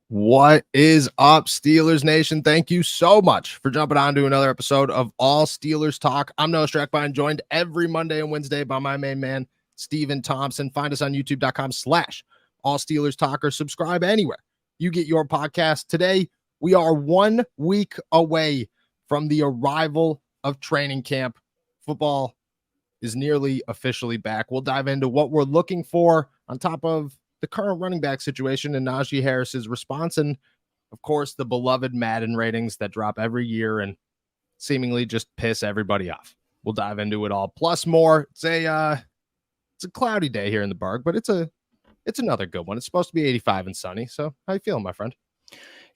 What is up, Steelers Nation? Thank you so much for jumping on to another episode of All Steelers Talk. I'm Noah Strackbein, joined every Monday and Wednesday by my main man, Steven Thompson. Find us on youtube.com/All Steelers Talk or subscribe anywhere you get your podcast. Today, we are 1 week away from the arrival of training camp. Football is nearly officially back. We'll dive into what we're looking for on top of the current running back situation and Najee Harris's response, and of course the beloved Madden ratings that drop every year and seemingly just piss everybody off. We'll dive into it all, plus more. It's a cloudy day here in the Berg, but it's another good one. It's supposed to be 85 and sunny. So how you feeling, my friend?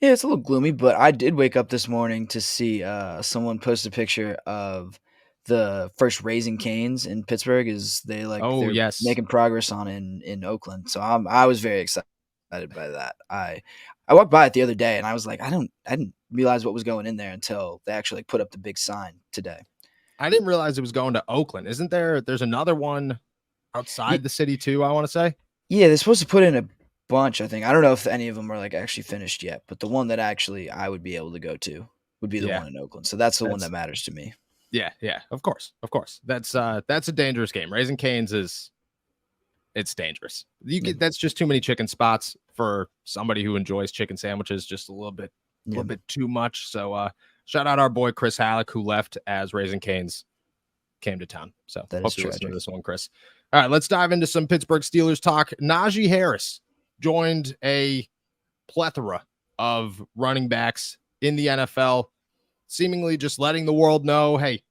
Yeah, it's a little gloomy, but I did wake up this morning to see someone post a picture of the first Raising Cane's in Pittsburgh. They're Yes, making progress on it in Oakland. So I was very excited by that. I walked by it the other day and I was like, I didn't realize what was going in there until they actually put up the big sign today. I didn't realize it was going to Oakland. Isn't there? There's another one outside the city too, I want to say. Yeah, they're supposed to put in a bunch, I think. I don't know if any of them are actually finished yet, but the one that actually I would be able to go to would be the one in Oakland. So that's the one that matters to me. Yeah, of course. That's a dangerous game. Raising Cane's it's dangerous. That's just too many chicken spots for somebody who enjoys chicken sandwiches just a little bit too much. So shout out our boy Chris Halleck, who left as Raising Cane's came to town. So hope you listen to this one, Chris. All right, let's dive into some Pittsburgh Steelers talk. Najee Harris joined a plethora of running backs in the NFL, seemingly just letting the world know, hey,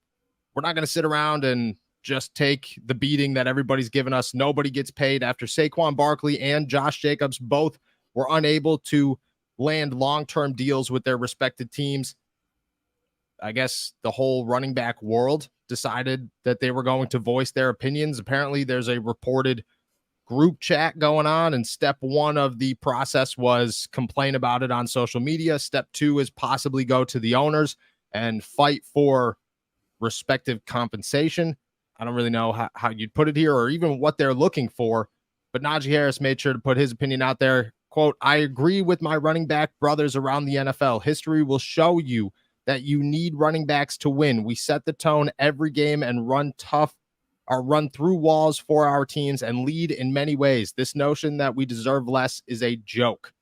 we're not going to sit around and just take the beating that everybody's given us. Nobody gets paid after Saquon Barkley and Josh Jacobs both were unable to land long-term deals with their respective teams. I guess the whole running back world decided that they were going to voice their opinions. Apparently, there's a reported group chat going on, and step one of the process was complain about it on social media. Step two is possibly go to the owners and fight for respective compensation. I don't really know how you'd put it here or even what they're looking for, but Najee Harris made sure to put his opinion out there. Quote, I agree with my running back brothers around the NFL. History will show you that you need running backs to win. We set the tone every game and run tough or run through walls for our teams and lead in many ways. This notion that we deserve less is a joke.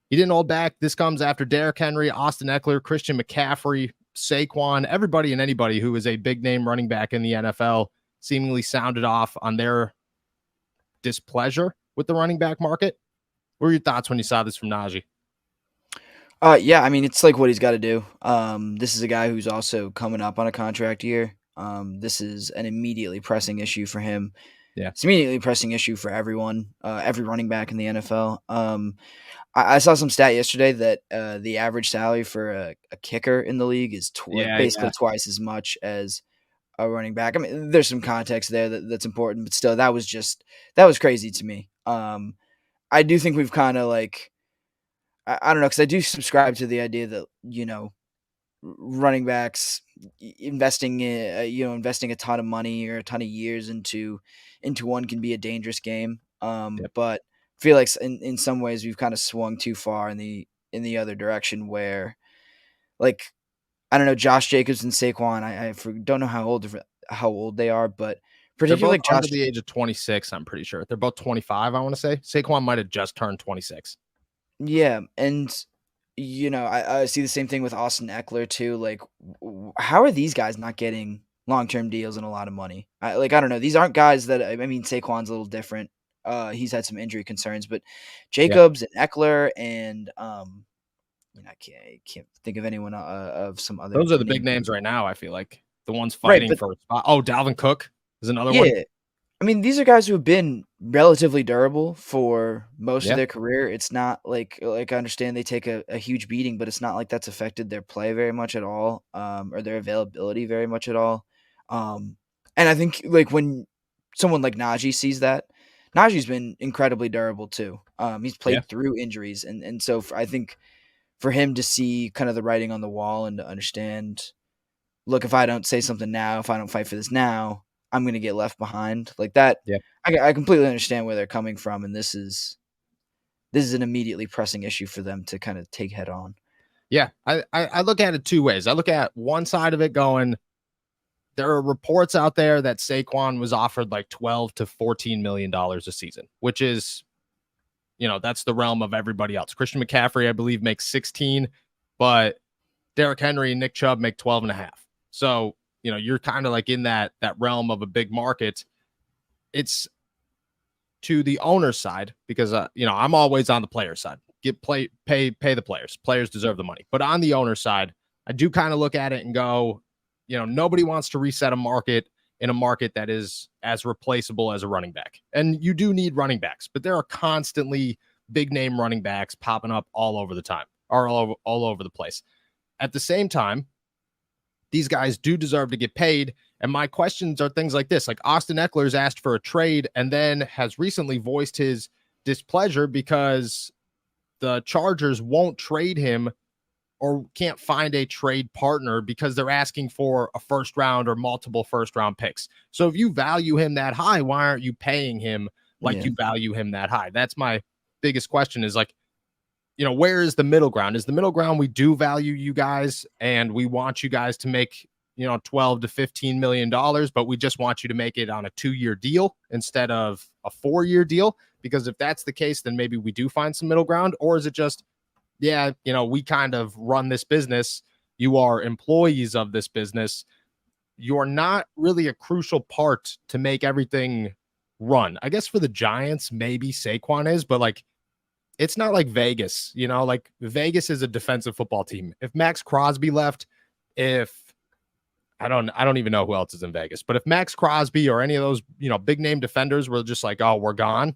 He didn't hold back. This comes after Derrick Henry, Austin Eckler, Christian McCaffrey, Saquon, everybody and anybody who is a big name running back in the NFL seemingly sounded off on their displeasure with the running back market. What were your thoughts when you saw this from Najee? Yeah, I mean, it's like what he's got to do. This is a guy who's also coming up on a contract year. This is an immediately pressing issue for him. Yeah, it's immediately pressing issue for everyone, every running back in the NFL. I saw some stat yesterday that the average salary for a kicker in the league is basically twice as much as a running back. I mean, there's some context there that's important, but still, that was crazy to me. I do think we've kind of I don't know, because I do subscribe to the idea that, running backs investing a ton of money or a ton of years into one can be a dangerous game. But I feel like in some ways we've kind of swung too far in the other direction where, I don't know, Josh Jacobs and Saquon, I don't know how old they are, but particularly they're both under the age of 26, I'm pretty sure. They're both 25, I want to say. Saquon might have just turned 26. Yeah, and I see the same thing with Austin Eckler too. How are these guys not getting long-term deals and a lot of money? I don't know. These aren't guys that I mean. Saquon's a little different. He's had some injury concerns, but Jacobs and Eckler and I can't think of anyone of some other. Those are the big names right now. I feel like the ones fighting for a spot. Oh, Dalvin Cook is another one. Yeah, I mean, these are guys who have been relatively durable for most of their career. It's not like I understand they take a huge beating, but it's not like that's affected their play very much at all, or their availability very much at all. And I think when someone like Najee sees that, Najee's been incredibly durable too. He's played through injuries, and so I think for him to see kind of the writing on the wall and to understand, look, if I don't say something now, if I don't fight for this now, I'm going to get left behind like that. Yeah. I completely understand where they're coming from. And this is this is an immediately pressing issue for them to kind of take head on. Yeah, I look at it two ways. I look at one side of it going, there are reports out there that Saquon was offered like $12 to $14 million a season, which is, that's the realm of everybody else. Christian McCaffrey, I believe, makes 16, but Derrick Henry and Nick Chubb make 12 and a half. So, you're kind of like in that realm of a big market. It's to the owner's side because, I'm always on the player side. Pay the players. Players deserve the money. But on the owner's side, I do kind of look at it and go, nobody wants to reset a market in a market that is as replaceable as a running back. And you do need running backs, but there are constantly big name running backs popping up all over the time, or all over the place. At the same time, these guys do deserve to get paid. And my questions are things like this, like Austin Eckler's asked for a trade and then has recently voiced his displeasure because the Chargers won't trade him or can't find a trade partner because they're asking for a first round or multiple first round picks. So if you value him that high, why aren't you paying him like you value him that high? That's my biggest question is like, where is the middle ground? Is the middle ground we do value you guys and we want you guys to make, 12 to $15 million, but we just want you to make it on a 2-year deal instead of a 4-year deal? Because if that's the case, then maybe we do find some middle ground. Or is it just, we kind of run this business. You are employees of this business. You're not really a crucial part to make everything run. I guess for the Giants, maybe Saquon is, but like, it's not like Vegas, like Vegas is a defensive football team. If Max Crosby left, I don't even know who else is in Vegas, but if Max Crosby or any of those, big name defenders were just like, oh, we're gone.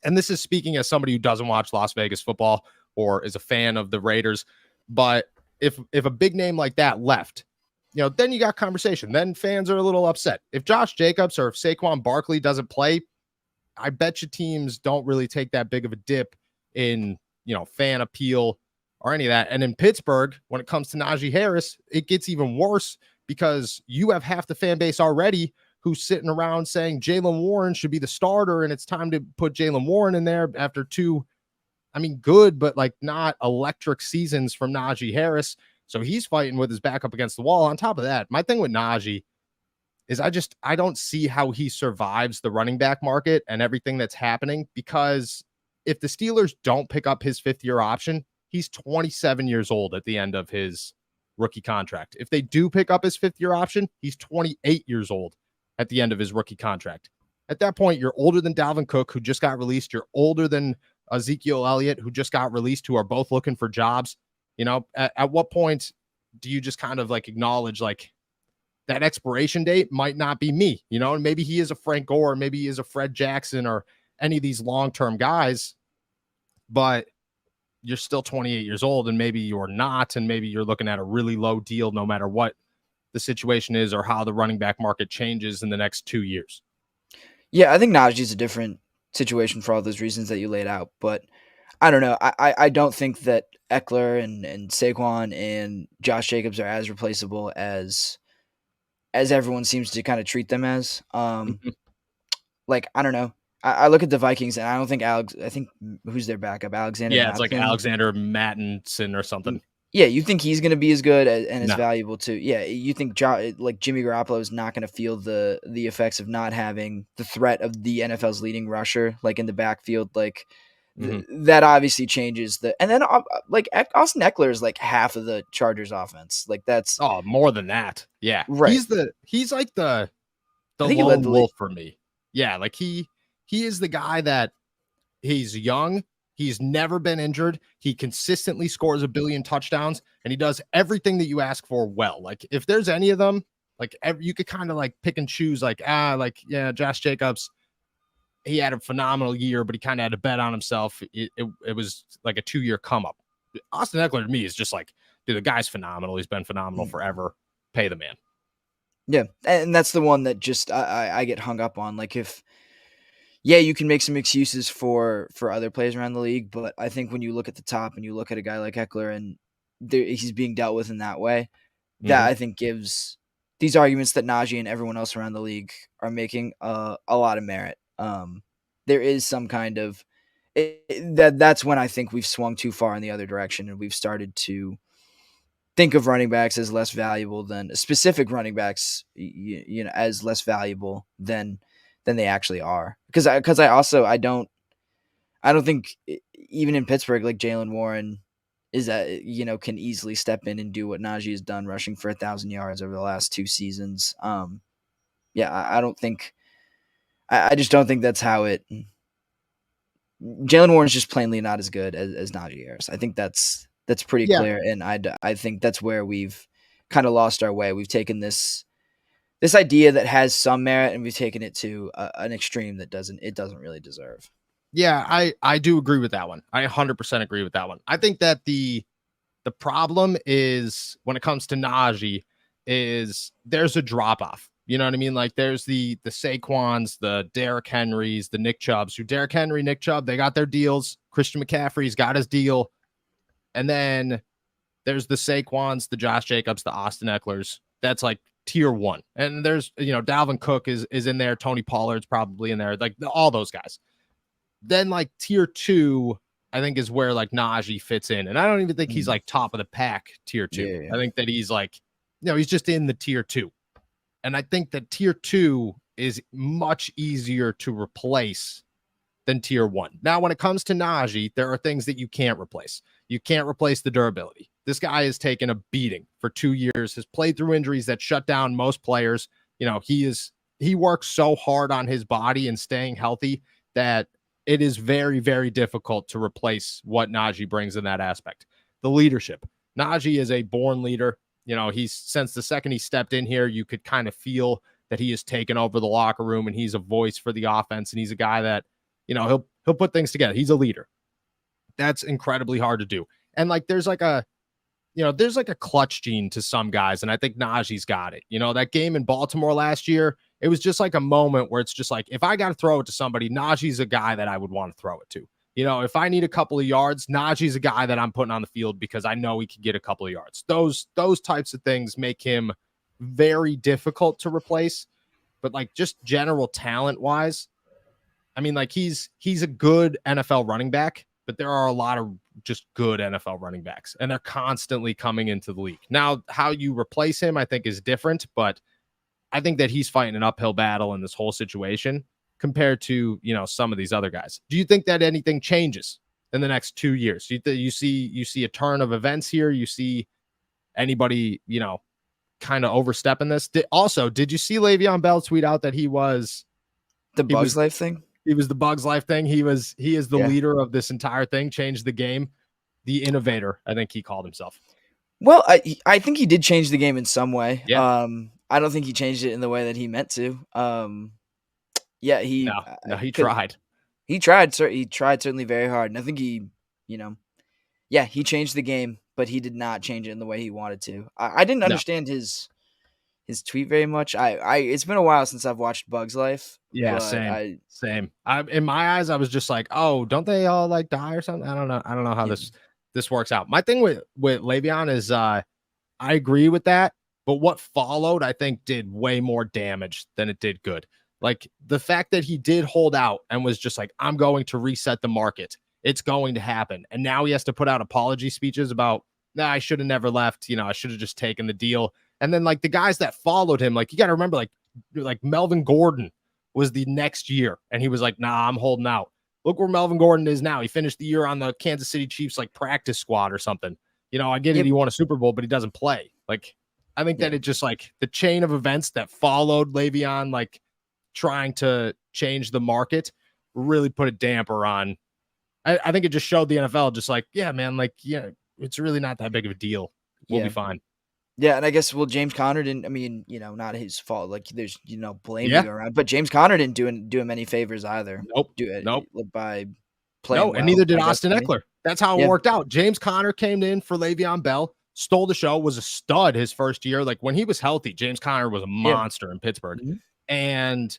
And this is speaking as somebody who doesn't watch Las Vegas football or is a fan of the Raiders. But if a big name like that left, then you got conversation. Then fans are a little upset. If Josh Jacobs or if Saquon Barkley doesn't play, I bet you teams don't really take that big of a dip in, fan appeal or any of that. And in Pittsburgh, when it comes to Najee Harris, it gets even worse because you have half the fan base already who's sitting around saying Jaylen Warren should be the starter, and it's time to put Jaylen Warren in there after two, good, but like not electric seasons from Najee Harris. So he's fighting with his back up against the wall. On top of that, my thing with Najee is I don't see how he survives the running back market and everything that's happening, because if the Steelers don't pick up his 5th-year option, he's 27 years old at the end of his rookie contract. If they do pick up his 5th-year option, he's 28 years old at the end of his rookie contract. At that point, you're older than Dalvin Cook, who just got released. You're older than Ezekiel Elliott, who just got released, who are both looking for jobs. At what point do you just kind of like acknowledge like that expiration date might not be me, and maybe he is a Frank Gore, maybe he is a Fred Jackson or any of these long-term guys, but you're still 28 years old and maybe you're not. And maybe you're looking at a really low deal no matter what the situation is or how the running back market changes in the next 2 years. Yeah, I think Najee's a different situation for all those reasons that you laid out, but I don't know. I don't think that Eckler and Saquon and Josh Jacobs are as replaceable as everyone seems to kind of treat them as. Like, I don't know. I look at the Vikings and I don't think I think who's their backup? Alexander. Yeah, it's like Alexander Mattinson or something. Yeah, you think he's going to be as good and as valuable too? Yeah, you think like Jimmy Garoppolo is not going to feel the effects of not having the threat of the NFL's leading rusher like in the backfield? Like that obviously changes and then like Austin Eckler is like half of the Chargers offense. Like that's more than that. Yeah, right. He's like the lone wolf for me. Yeah, like he is the guy that he's young. He's never been injured. He consistently scores 1 billion touchdowns, and he does everything that you ask for well. Like, if there's any of them, like you could kind of like pick and choose, Josh Jacobs, he had a phenomenal year, but he kind of had to bet on himself. It was like a 2-year come up. Austin Eckler to me is just like, dude, the guy's phenomenal. He's been phenomenal forever. Pay the man. Yeah, and that's the one that just I get hung up on. Like you can make some excuses for other players around the league, but I think when you look at the top and you look at a guy like Eckler and he's being dealt with in that way, that I think gives these arguments that Najee and everyone else around the league are making a lot of merit. There is some kind of that's when I think we've swung too far in the other direction, and we've started to think of running backs as less valuable than specific running backs, as less valuable than they actually are. Because I don't think even in Pittsburgh, like Jaylen Warren is that can easily step in and do what Najee has done, rushing for 1,000 yards over the last 2 seasons. I don't think I just don't think that's how it. Jaylen Warren's just plainly not as good as Najee Harris. I think that's pretty clear, and I think that's where we've kind of lost our way. We've taken this idea that has some merit, and we've taken it to an extreme that doesn't really deserve. Yeah, I do agree with that one. I 100% agree with that one. I think that the problem is when it comes to Najee is there's a drop off. You know what I mean? Like there's the Saquons, the Derrick Henrys, the Nick Chubbs. Who Derrick Henry, Nick Chubb, they got their deals. Christian McCaffrey's got his deal. And then there's the Saquons, the Josh Jacobs, the Austin Ecklers. That's like tier 1. And there's, Dalvin Cook is in there. Tony Pollard's probably in there. Like all those guys. Then like tier 2, I think is where like Najee fits in. And I don't even think he's like top of the pack tier 2. Yeah. I think that he's like, he's just in the tier 2. And I think that tier 2 is much easier to replace than tier 1. Now, when it comes to Najee, there are things that you can't replace. You can't replace the durability. This guy has taken a beating for 2 years, has played through injuries that shut down most players. He works so hard on his body and staying healthy that it is very, very difficult to replace what Najee brings in that aspect. The leadership. Najee is a born leader. He's since the second he stepped in here, you could kind of feel that he has taken over the locker room and he's a voice for the offense. And he's a guy that, he'll put things together. He's a leader. That's incredibly hard to do. And like, there's like a clutch gene to some guys. And I think Najee's got it. That game in Baltimore last year, it was just like a moment where it's just like, if I got to throw it to somebody, Najee's a guy that I would want to throw it to. If I need a couple of yards, Najee's a guy that I'm putting on the field because I know he can get a couple of yards. Those types of things make him very difficult to replace. But like just general talent wise, I mean, like he's a good NFL running back, but there are a lot of just good NFL running backs, and they're constantly coming into the league. Now, how you replace him, I think, is different, but I think that he's fighting an uphill battle in this whole situation compared to, some of these other guys. Do you think that anything changes in the next 2 years? You see a turn of events here? You see anybody, kind of overstepping this? Did you see Le'Veon Bell tweet out that he was the Bugs Life thing? He was the Bugs Life thing. He is the leader of this entire thing, changed the game. The innovator, I think he called himself. Well, I think he did change the game in some way. Yeah. I don't think he changed it in the way that he meant to. He tried. He tried certainly very hard. And I think he changed the game, but he did not change it in the way he wanted to. I didn't understand his tweet very much. It's been a while since I've watched Bugs Life. Yeah, same. In my eyes, I was just like, oh, don't they all like die or something? I don't know how this works out. My thing with Le'Veon is I agree with that, but what followed, I think, did way more damage than it did good. Like the fact that he did hold out and was just like, I'm going to reset the market. It's going to happen. And now he has to put out apology speeches about, I should have never left. I should have just taken the deal. And then like the guys that followed him, like you got to remember, like Melvin Gordon was the next year. And he was like, nah, I'm holding out. Look where Melvin Gordon is now. He finished the year on the Kansas City Chiefs, like practice squad or something. I get it. He won a Super Bowl, but he doesn't play. Like, I think that it just like the chain of events that followed Le'Veon, like trying to change the market, really put a damper on. I think it just showed the NFL just like, yeah, man, like, yeah, it's really not that big of a deal. We'll be fine. Yeah, and I guess, James Conner didn't, not his fault. Like, there's, blame to go around. But James Conner didn't do him any favors either. Nope. By playing well, and neither did Austin Eckler. That's how it worked out. James Conner came in for Le'Veon Bell, stole the show, was a stud his first year. Like, when he was healthy, James Conner was a monster in Pittsburgh. Mm-hmm. And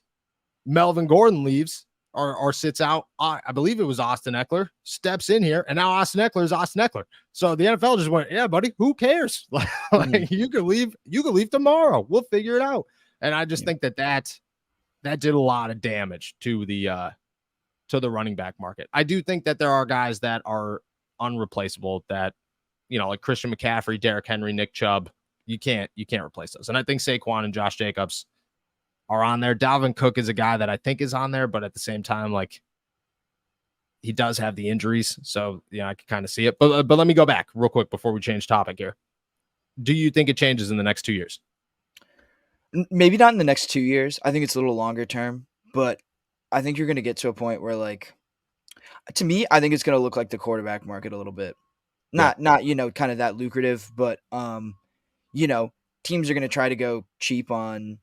Melvin Gordon leaves or sits out. I believe it was Austin Eckler steps in here, and now Austin Eckler is Austin Eckler. So the NFL just went, yeah, buddy, who cares? You can leave tomorrow. We'll figure it out. And I just think that did a lot of damage to the to the running back market. I do think that there are guys that are unreplaceable that, like Christian McCaffrey, Derrick Henry, Nick Chubb. You can't replace those. And I think Saquon and Josh Jacobs are on there. Dalvin Cook is a guy that I think is on there, but at the same time, like, he does have the injuries. So, I can kind of see it. But let me go back real quick before we change topic here. Do you think it changes in the next 2 years? Maybe not in the next 2 years. I think it's a little longer term, but I think you're going to get to a point where, like, to me, I think it's going to look like the quarterback market a little bit. Not kind of that lucrative, but teams are going to try to go cheap on,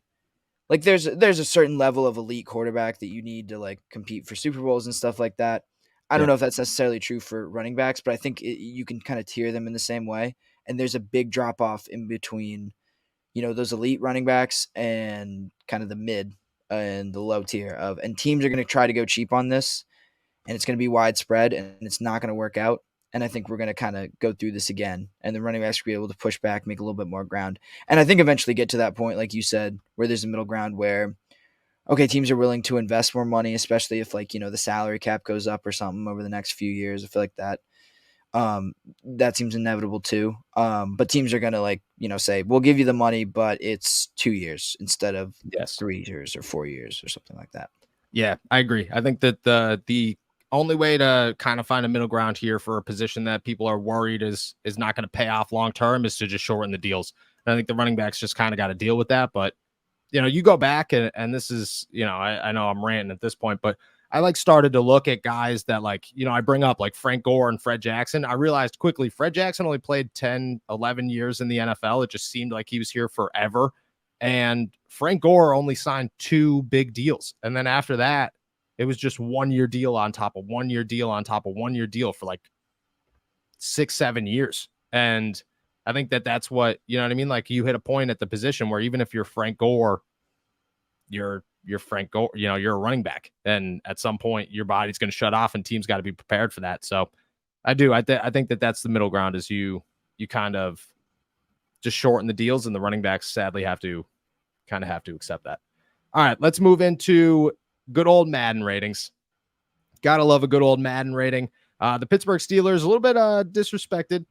like, there's a certain level of elite quarterback that you need to, like, compete for Super Bowls and stuff like that. I don't know if that's necessarily true for running backs, but I think you can kind of tier them in the same way. And there's a big drop off in between, those elite running backs and kind of the mid and the low tier of, and teams are going to try to go cheap on this, and it's going to be widespread, and it's not going to work out. And I think we're going to kind of go through this again, and the running backs will be able to push back, make a little bit more ground. And I think eventually get to that point, like you said, where there's a middle ground where, okay, teams are willing to invest more money, especially if, like, the salary cap goes up or something over the next few years. I feel like that seems inevitable too. But teams are going to, like, say, we'll give you the money, but it's 2 years instead of 3 years or 4 years or something like that. Yeah, I agree. I think that the only way to kind of find a middle ground here for a position that people are worried is not going to pay off long term is to just shorten the deals. And I think the running backs just kind of got to deal with that. But, you go back and this is, I know I'm ranting at this point, but I started to look at guys that, like, I bring up like Frank Gore and Fred Jackson. I realized quickly Fred Jackson only played 10, 11 years in the NFL. It just seemed like he was here forever. And Frank Gore only signed 2 big deals. And then after that, it was just 1 year deal on top of 1 year deal on top of 1 year deal for like 6, 7 years. And I think that's what, you know what I mean? Like, you hit a point at the position where even if you're Frank Gore, you're Frank Gore, you're a running back. And at some point your body's going to shut off and teams got to be prepared for that. So I think that's the middle ground is you kind of just shorten the deals, and the running backs sadly have to accept that. All right, let's move into good old Madden ratings. Gotta love a good old Madden rating. The Pittsburgh Steelers, a little bit disrespected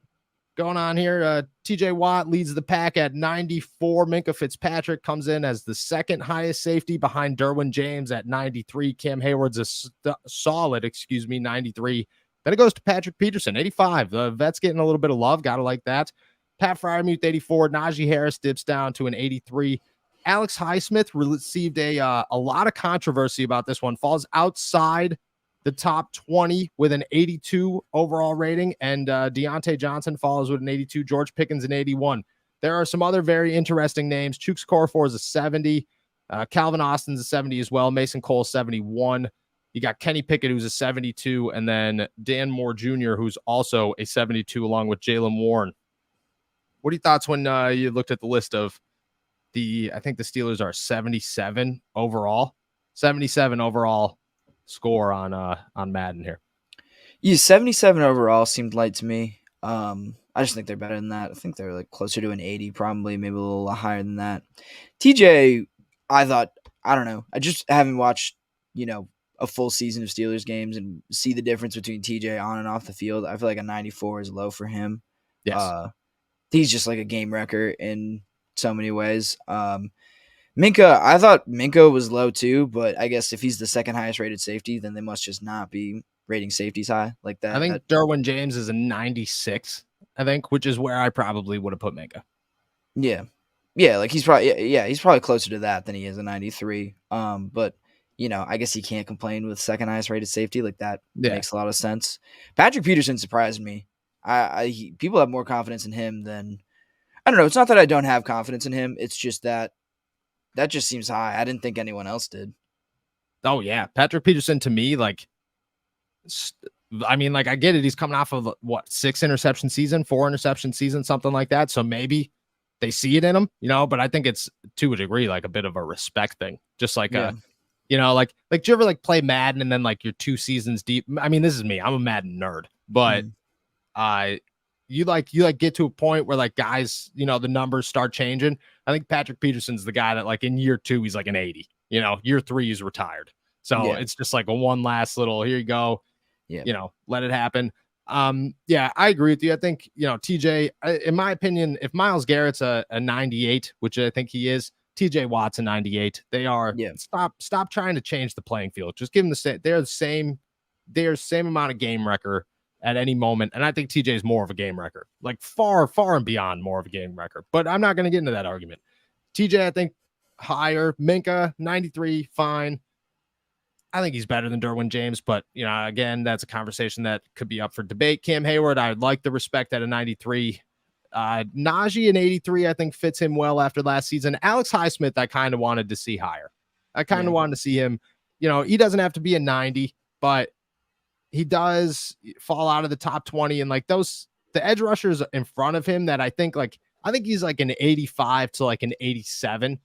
going on here. TJ Watt leads the pack at 94. Minkah Fitzpatrick comes in as the second highest safety behind Derwin James at 93. Cam Hayward's a solid 93. Then it goes to Patrick Peterson, 85. The vet's getting a little bit of love. Gotta like that. Pat Freiermuth, 84. Najee Harris dips down to an 83. Alex Highsmith received a lot of controversy about this one. Falls outside the top 20 with an 82 overall rating, and Deontay Johnson follows with an 82. George Pickens an 81. There are some other very interesting names. Chuks Okorafor is a 70. Calvin Austin's a 70 as well. Mason Cole 71. You got Kenny Pickett, who's a 72, and then Dan Moore Jr., who's also a 72, along with Jaylen Warren. What are your thoughts when you looked at the list of I think the Steelers are 77 overall? 77 overall score on Madden here. Yeah, 77 overall seemed light to me. I just think they're better than that. I think they're like closer to an 80, probably, maybe a little higher than that. TJ, I don't know. I just haven't watched, a full season of Steelers games and see the difference between TJ on and off the field. I feel like a 94 is low for him. Yes. He's just like a game wrecker in so many ways. Minkah, I thought Minkah was low too, but I guess if he's the second highest rated safety, then they must just not be rating safeties high like that. I think Derwin James is a 96, which is where I probably would have put Minkah. Yeah. Yeah, like he's probably closer to that than he is a 93. But I guess he can't complain with second highest rated safety like that. Yeah. Makes a lot of sense. Patrick Peterson surprised me. People have more confidence in him than, I don't know. It's not that I don't have confidence in him. It's just that just seems high. I didn't think anyone else did. Oh yeah. Patrick Peterson, to me, I get it. He's coming off of 6 interception season, 4 interception season, something like that. So maybe they see it in him, but I think it's to a degree, like a bit of a respect thing. Just like, do you ever play Madden and then you're 2 seasons deep? I mean, this is me. I'm a Madden nerd, but you get to a point where guys, the numbers start changing. I think Patrick Peterson's the guy that in year 2, he's like an 80, year 3 he's retired. So it's just like a one last little, here you go, let it happen. I agree with you. I think, TJ, in my opinion, if Myles Garrett's a 98, which I think he is, TJ Watt's a 98. They are. Stop trying to change the playing field. Just give them they're the same amount of game record at any moment. And I think TJ is more of a game record, like far, far and beyond more of a game record. But I'm not going to get into that argument. TJ, I think higher. Minka, 93, fine. I think he's better than Derwin James, but again, that's a conversation that could be up for debate. Cam Hayward, I would like the respect at a 93. Najee an 83, I think fits him well after last season. Alex Highsmith, I kind of wanted to see higher. I kind of wanted to see him, he doesn't have to be a 90, but he does fall out of the top 20. And like the edge rushers in front of him that I think he's like an 85 to like an 87,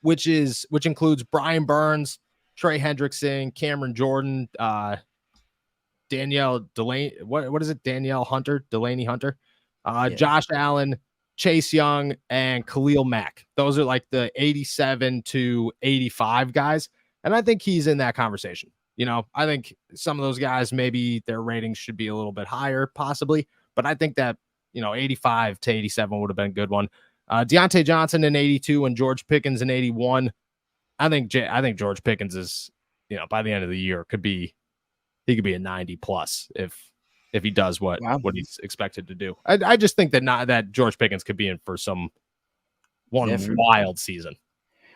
which includes Brian Burns, Trey Hendrickson, Cameron Jordan, Danielle Delaney. What is it? Delaney Hunter, Josh Allen, Chase Young, and Khalil Mack. Those are like the 87 to 85 guys. And I think he's in that conversation. I think some of those guys, maybe their ratings should be a little bit higher, possibly. But I think that, 85 to 87 would have been a good one. Deontay Johnson in 82 and George Pickens in 81. I think George Pickens is, by the end of the year he could be a 90 plus if he does what he's expected to do. I just think that George Pickens could be in for wild season.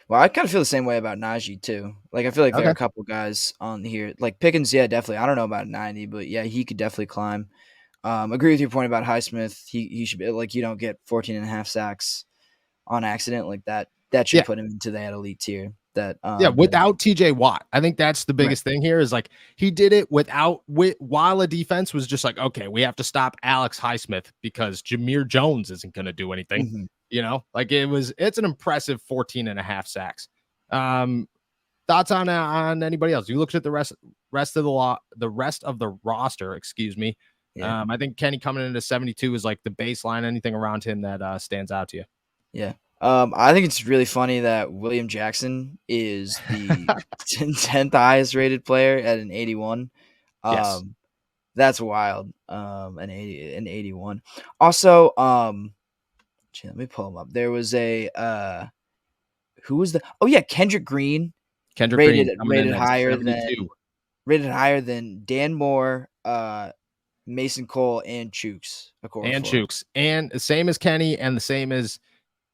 Well, I kind of feel the same way about Najee too. Like I feel like there are a couple guys on here, like Pickens. Yeah, definitely. I don't know about 90, but yeah, he could definitely climb. Agree with your point about Highsmith. He should be like, you don't get 14 and a half sacks on accident like that. That should put him into that elite tier. Without TJ Watt. I think that's the biggest thing here is like he did it while a defense was just like, okay, we have to stop Alex Highsmith because Jameer Jones isn't going to do anything. It's an impressive 14 and a half sacks. Thoughts on anybody else? You looked at the rest of the roster, excuse me. I think Kenny coming into 72 is like the baseline. Anything around him that stands out to you? Yeah. I think it's really funny that William Jackson is the 10th highest rated player at an 81. Yes. That's wild. An 81. Also, let me pull him up. There was a who was Kendrick Green. Rated higher than Dan Moore, Mason Cole, and Chooks. And the same as Kenny and the same as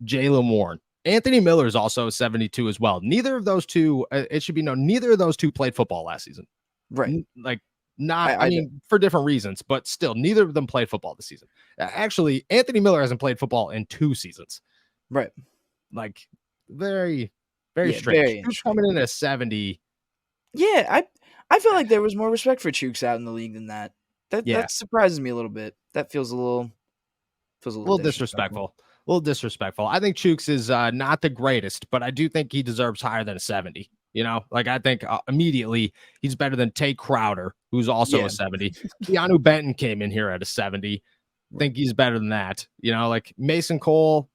Jaylen Warren. Anthony Miller is also 72 as well. Neither of those two, it should be known, neither of those two played football last season. Right. I mean, for different reasons, but still, neither of them played football this season. Actually, Anthony Miller hasn't played football in 2 seasons. Right. Like, very, very strange. Chooks coming in at 70. Yeah, I feel like there was more respect for Chooks out in the league than that. That surprises me a little bit. That feels a little disrespectful. A little disrespectful. I think Chooks is not the greatest, but I do think he deserves higher than a 70. I think immediately he's better than Tate Crowder, who's also a 70. Keanu Benton came in here at a 70. I think he's better than that. Like Mason Cole,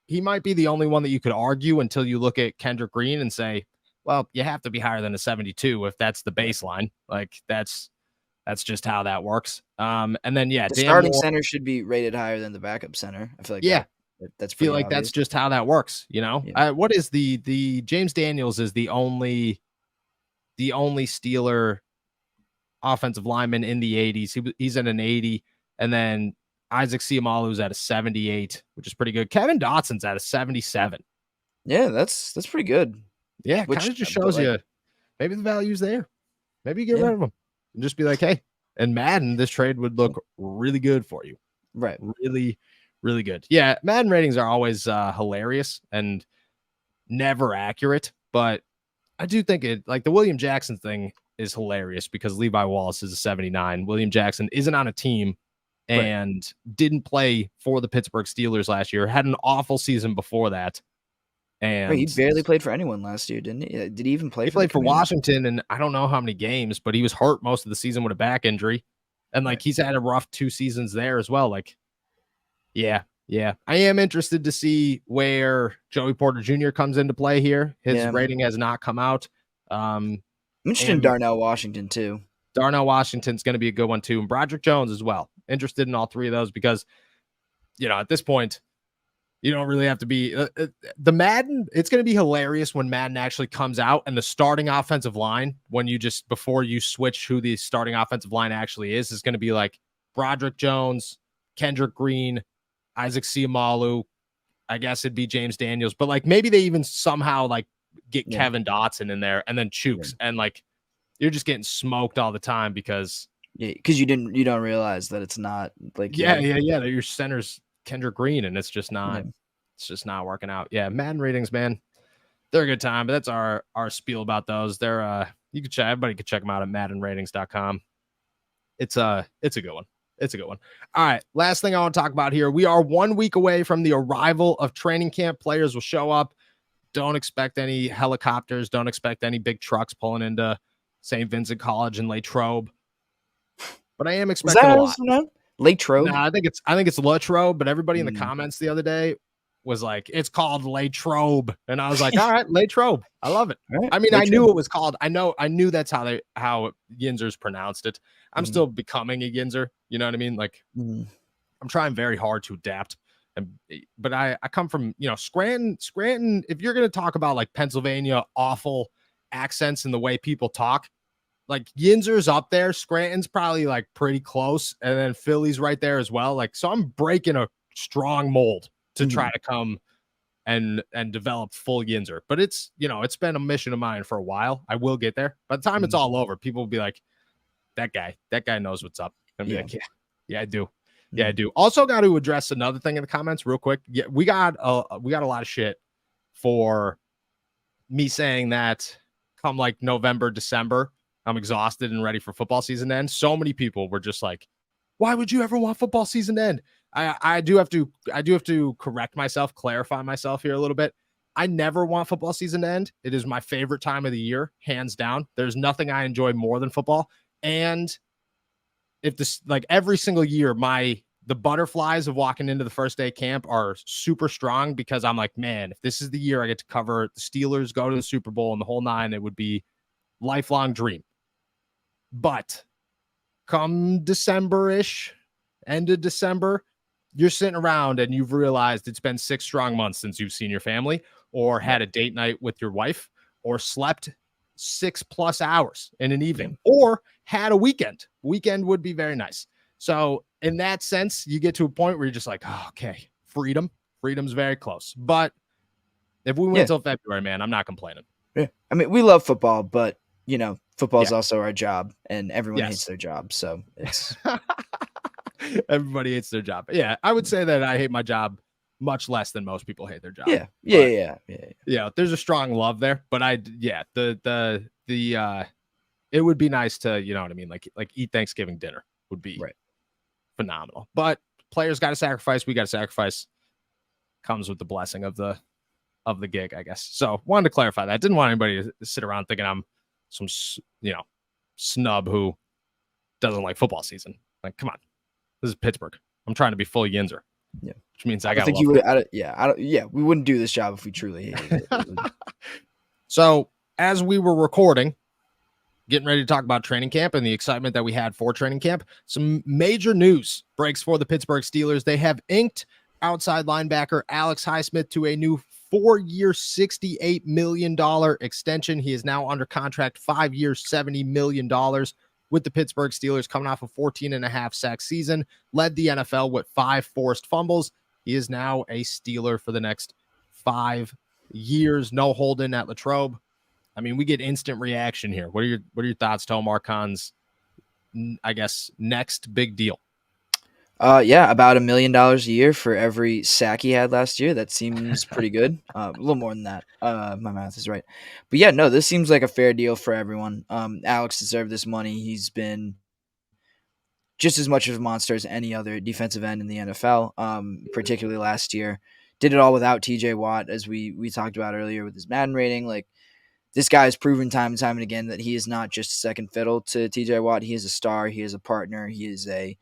he might be the only one that you could argue until you look at Kendrick Green and say, well, you have to be higher than a 72 if that's the baseline. Like that's just how that works. And then the starting center should be rated higher than the backup center. I feel like that's just how that works. What is the James Daniels is the only Steeler offensive lineman in the 80s. He's at an 80, and then Isaac Seumalo's at a 78, which is pretty good. Kevin Dotson's at a 77. Yeah, that's pretty good. Yeah, it kind of just shows you maybe the value's there. Maybe you get rid of them and just be like, hey, and Madden, this trade would look really good for you. Right. Really, really good. Yeah, Madden ratings are always hilarious and never accurate, but I do think the William Jackson thing is hilarious because Levi Wallace is a 79. William Jackson isn't on a team and didn't play for the Pittsburgh Steelers last year, had an awful season before that. And he barely played for anyone last year, didn't he? Did he even play? He played for Washington, and I don't know how many games, but he was hurt most of the season with a back injury, and he's had a rough 2 seasons there as well. I am interested to see where Joey Porter Jr. comes into play here. His rating has not come out. I'm interested in Darnell Washington too. Darnell Washington's going to be a good one too, and Broderick Jones as well. Interested in all three of those because, at this point, you don't really have to be the Madden. It's going to be hilarious when Madden actually comes out and the starting offensive line, before you switch who the starting offensive line actually is going to be like Broderick Jones, Kendrick Green, Isaac Seumalo. I guess it'd be James Daniels, but like maybe they even somehow like get Kevin Dotson in there and then Chooks and like you're just getting smoked all the time because you don't realize that it's not like that your center's Kendrick Green and it's just not working out. Yeah, Madden ratings, man, they're a good time, but that's our spiel about those. They're everybody could check them out at maddenratings.com. It's a good one. It's a good one. All right. Last thing I want to talk about here. We are 1 week away from the arrival of training camp. Players will show up. Don't expect any helicopters. Don't expect any big trucks pulling into St. Vincent College and Latrobe. But I am expecting a lot. Latrobe? No, I think it's Latrobe, but everybody in the comments the other day was like, it's called Latrobe. And I was like, all right, Latrobe. I love it. Right. I mean, Latrobe. I knew it was called. I knew that's how Yinzers pronounced it. I'm still becoming a Yinzer. You know what I mean? Like I'm trying very hard to adapt. But I come from, Scranton. If you're going to talk about like Pennsylvania, awful accents and the way people talk, like Yinzer's up there. Scranton's probably like pretty close. And then Philly's right there as well. Like, so I'm breaking a strong mold to try to come and develop full Yinzer. But it's, it's been a mission of mine for a while. I will get there. By the time it's all over, people will be like, that guy knows what's up. And be like, yeah, I do. Yeah, I do. Also got to address another thing in the comments real quick. Yeah, we got a lot of shit for me saying that come like November, December, I'm exhausted and ready for football season to end. So many people were just like, why would you ever want football season to end? I do have to correct myself, clarify myself here a little bit. I never want football season to end. It is my favorite time of the year, hands down. There's nothing I enjoy more than football. And if this, like every single year, the butterflies of walking into the first day camp are super strong because I'm like, man, if this is the year I get to cover the Steelers, go to the Super Bowl and the whole nine, it would be lifelong dream. But come December-ish, end of December, you're sitting around and you've realized it's been 6 strong months since you've seen your family or had a date night with your wife or slept 6+ hours in an evening or had a weekend. Weekend would be very nice. So in that sense, you get to a point where you're just like, oh, okay, freedom's very close. But if we wait until February, man, I'm not complaining. Yeah. I mean, we love football, but football is also our job and everyone hates their job. So it's everybody hates their job. Yeah. I would say that I hate my job much less than most people hate their job. Yeah. There's a strong love there, but it would be nice to, you know what I mean? Like eat Thanksgiving dinner would be phenomenal, but players got to sacrifice. We got to sacrifice. Comes with the blessing of the gig, I guess. So wanted to clarify that. Didn't want anybody to sit around thinking I'm some, snub who doesn't like football season. Like, come on, this is Pittsburgh. I'm trying to be full Yinzer. Yeah. Which means I got to think you would. We wouldn't do this job if we truly hated it. So as we were recording, getting ready to talk about training camp and the excitement that we had for training camp, some major news breaks for the Pittsburgh Steelers. They have inked outside linebacker Alex Highsmith to a new 4-year, $68 million extension. He is now under contract, 5 years, $70 million with the Pittsburgh Steelers, coming off a 14.5 sack season, led the NFL with 5 forced fumbles. He is now a Steeler for the next 5 years. No holding at Latrobe. I mean, we get instant reaction here. What are your thoughts, Tomar Khan's, I guess, next big deal? About $1 million a year for every sack he had last year. That seems pretty good. A little more than that. My math is right. But yeah, no, this seems like a fair deal for everyone. Alex deserved this money. He's been just as much of a monster as any other defensive end in the NFL, particularly last year. Did it all without TJ Watt, as we talked about earlier with his Madden rating. Like, this guy has proven time and time and again that he is not just second fiddle to TJ Watt. He is a star. He is a partner. He is a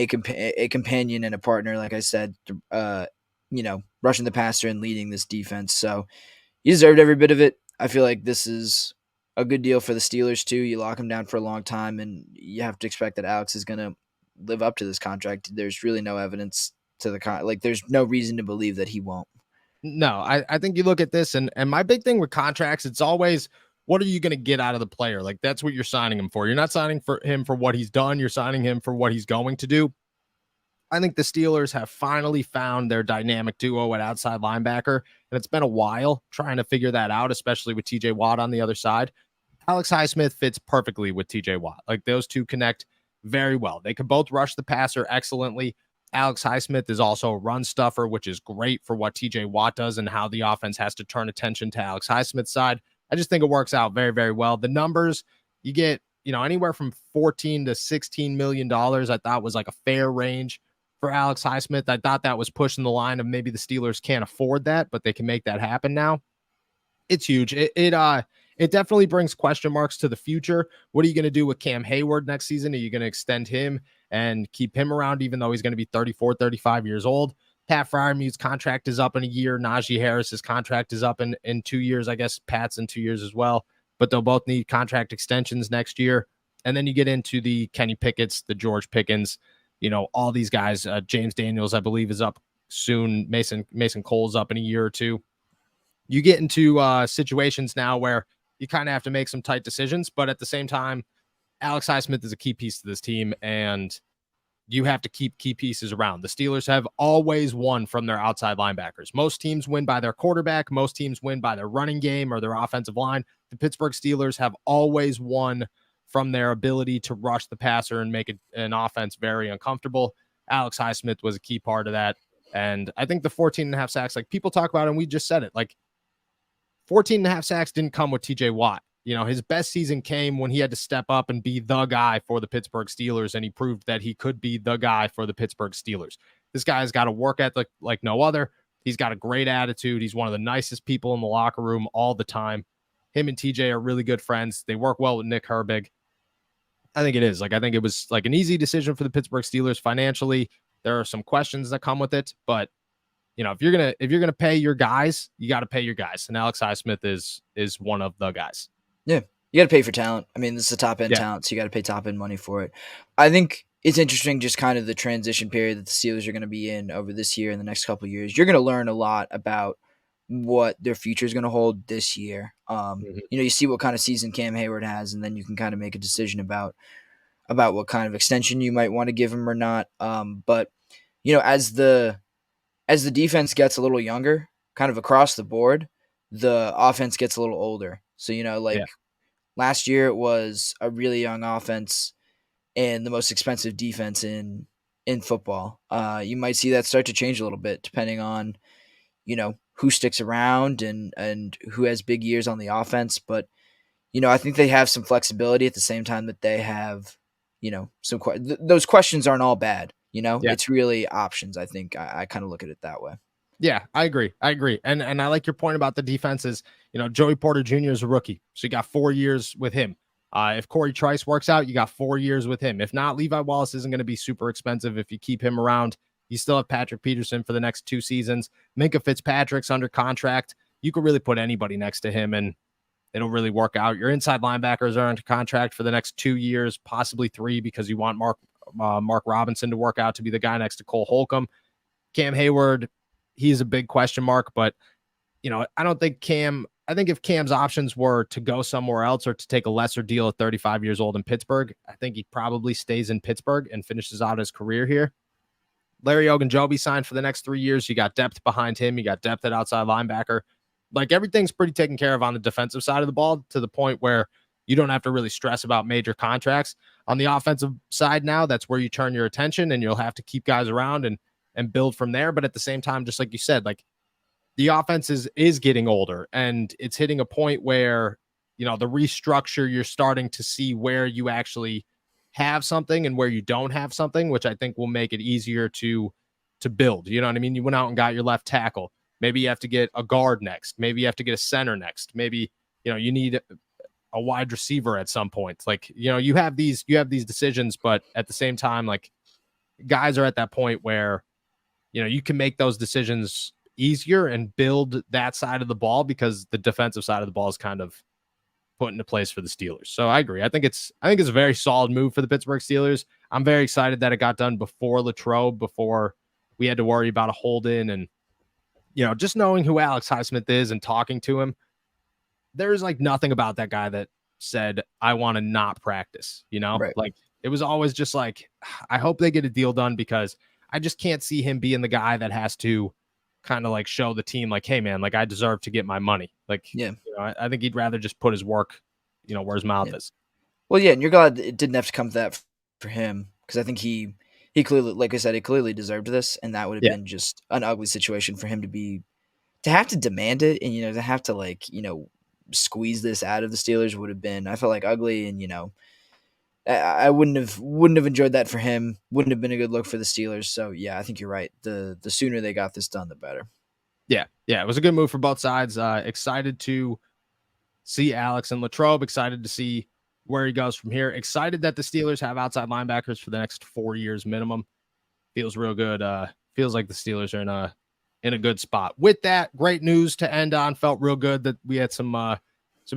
companion and a partner, like I said, rushing the passer and leading this defense. So he deserved every bit of it. I feel like this is a good deal for the Steelers too. You lock him down for a long time, and you have to expect that Alex is going to live up to this contract. There's really no evidence to the there's no reason to believe that he won't. No, I think you look at this, and my big thing with contracts, it's always, what are you going to get out of the player? Like, that's what you're signing him for. You're not signing for him for what he's done. You're signing him for what he's going to do. I think the Steelers have finally found their dynamic duo at outside linebacker, and it's been a while trying to figure that out, especially with TJ Watt on the other side. Alex Highsmith fits perfectly with TJ Watt. Like, those two connect very well. They could both rush the passer excellently. Alex Highsmith is also a run stuffer, which is great for what TJ Watt does and how the offense has to turn attention to Alex Highsmith's side. I just think it works out very, very well. The numbers, you get, anywhere from $14 to $16 million, I thought was like a fair range for Alex Highsmith. I thought that was pushing the line of maybe the Steelers can't afford that, but they can make that happen now. It's huge. It definitely brings question marks to the future. What are you going to do with Cam Hayward next season? Are you going to extend him and keep him around, even though he's going to be 34, 35 years old? Pat Fryermuth's contract is up in a year. Najee Harris's contract is up in 2 years. I guess Pat's in 2 years as well, but they'll both need contract extensions next year. And then you get into the Kenny Pickett's, the George Pickens, all these guys. James Daniels, I believe, is up soon. Mason Cole's up in a year or two. You get into situations now where you kind of have to make some tight decisions, but at the same time, Alex Highsmith is a key piece to this team, and you have to keep key pieces around. The Steelers have always won from their outside linebackers. Most teams win by their quarterback. Most teams win by their running game or their offensive line. The Pittsburgh Steelers have always won from their ability to rush the passer and make an offense very uncomfortable. Alex Highsmith was a key part of that. And I think the 14.5 sacks, like people talk about, and we just said it, like 14.5 sacks didn't come with TJ Watt. His best season came when he had to step up and be the guy for the Pittsburgh Steelers, and he proved that he could be the guy for the Pittsburgh Steelers. This guy's got a work ethic like no other. He's got a great attitude. He's one of the nicest people in the locker room all the time. Him and TJ are really good friends. They work well with Nick Herbig. I think it is. I think it was like an easy decision for the Pittsburgh Steelers financially. There are some questions that come with it, but if you're gonna pay your guys, you got to pay your guys. And Alex Highsmith is one of the guys. Yeah, you got to pay for talent. I mean, this is a top end talent, so you got to pay top end money for it. I think it's interesting, just kind of the transition period that the Steelers are going to be in over this year and the next couple of years. You're going to learn a lot about what their future is going to hold this year. You see what kind of season Cam Hayward has, and then you can kind of make a decision about what kind of extension you might want to give him or not. But as the defense gets a little younger, kind of across the board, the offense gets a little older. So, last year it was a really young offense and the most expensive defense in football. You might see that start to change a little bit depending on, who sticks around and who has big years on the offense. But, I think they have some flexibility at the same time that they have, those questions aren't all bad. It's really options. I think I kind of look at it that way. Yeah, I agree. And I like your point about the defenses. Joey Porter Jr. is a rookie, so you got 4 years with him. If Corey Trice works out, you got 4 years with him. If not, Levi Wallace isn't going to be super expensive if you keep him around. You still have Patrick Peterson for the next 2 seasons. Minkah Fitzpatrick's under contract. You could really put anybody next to him, and it'll really work out. Your inside linebackers are under contract for the next 2 years, possibly 3, because you want Mark Robinson to work out to be the guy next to Cole Holcomb. Cam Hayward, he's a big question mark, but I don't think I think if Cam's options were to go somewhere else or to take a lesser deal at 35 years old in Pittsburgh, I think he probably stays in Pittsburgh and finishes out his career here. Larry Ogunjobi signed for the next 3 years. You got depth behind him. You got depth at outside linebacker. Like, everything's pretty taken care of on the defensive side of the ball, to the point where you don't have to really stress about major contracts. On the offensive side now, that's where you turn your attention, and you'll have to keep guys around and build from there. But at the same time, just like you said, like, the offense is getting older, and it's hitting a point where, the restructure, you're starting to see where you actually have something and where you don't have something, which I think will make it easier to build. You know what I mean? You went out and got your left tackle. Maybe you have to get a guard next. Maybe you have to get a center next. Maybe, you need a wide receiver at some point. Like, you have these decisions, but at the same time, like, guys are at that point where, you can make those decisions easier and build that side of the ball, because the defensive side of the ball is kind of put into place for the Steelers. So I agree. I think it's a very solid move for the Pittsburgh Steelers. I'm very excited that it got done before Latrobe, before we had to worry about a hold-in. And, just knowing who Alex Highsmith is and talking to him, there's like nothing about that guy that said, I want to not practice, Right. Like it was always just like, I hope they get a deal done, because I just can't see him being the guy that has to kind of like show the team like, hey man, like I deserve to get my money. Like, Yeah. I think he'd rather just put his work, where his mouth is. Well, yeah. And you're glad it didn't have to come to that for him. Cause I think he clearly, like I said, he clearly deserved this. And that would have been just an ugly situation for him to have to demand it. And, to have to like, squeeze this out of the Steelers would have been, I felt like, ugly. And, I wouldn't have enjoyed that for him. Wouldn't have been a good look for the Steelers. So yeah, I think you're right. The sooner they got this done, the better. Yeah, it was a good move for both sides. Excited to see Alex and Latrobe. Excited to see where he goes from here. Excited that the Steelers have outside linebackers for the next 4 years minimum. Feels real good. Feels like the Steelers are in a good spot. With that, great news to end on. Felt real good that we had some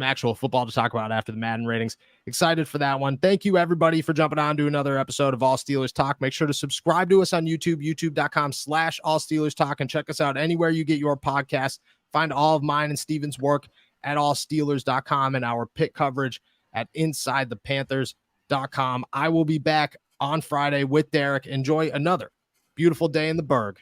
actual football to talk about after the Madden ratings. Excited for that one. Thank you, everybody, for jumping on to another episode of All Steelers Talk. Make sure to subscribe to us on YouTube, youtube.com/All Steelers Talk, and check us out anywhere you get your podcasts. Find all of mine and Steven's work at allsteelers.com and our pit coverage at InsideThePanthers.com. I will be back on Friday with Derek. Enjoy another beautiful day in the Berg.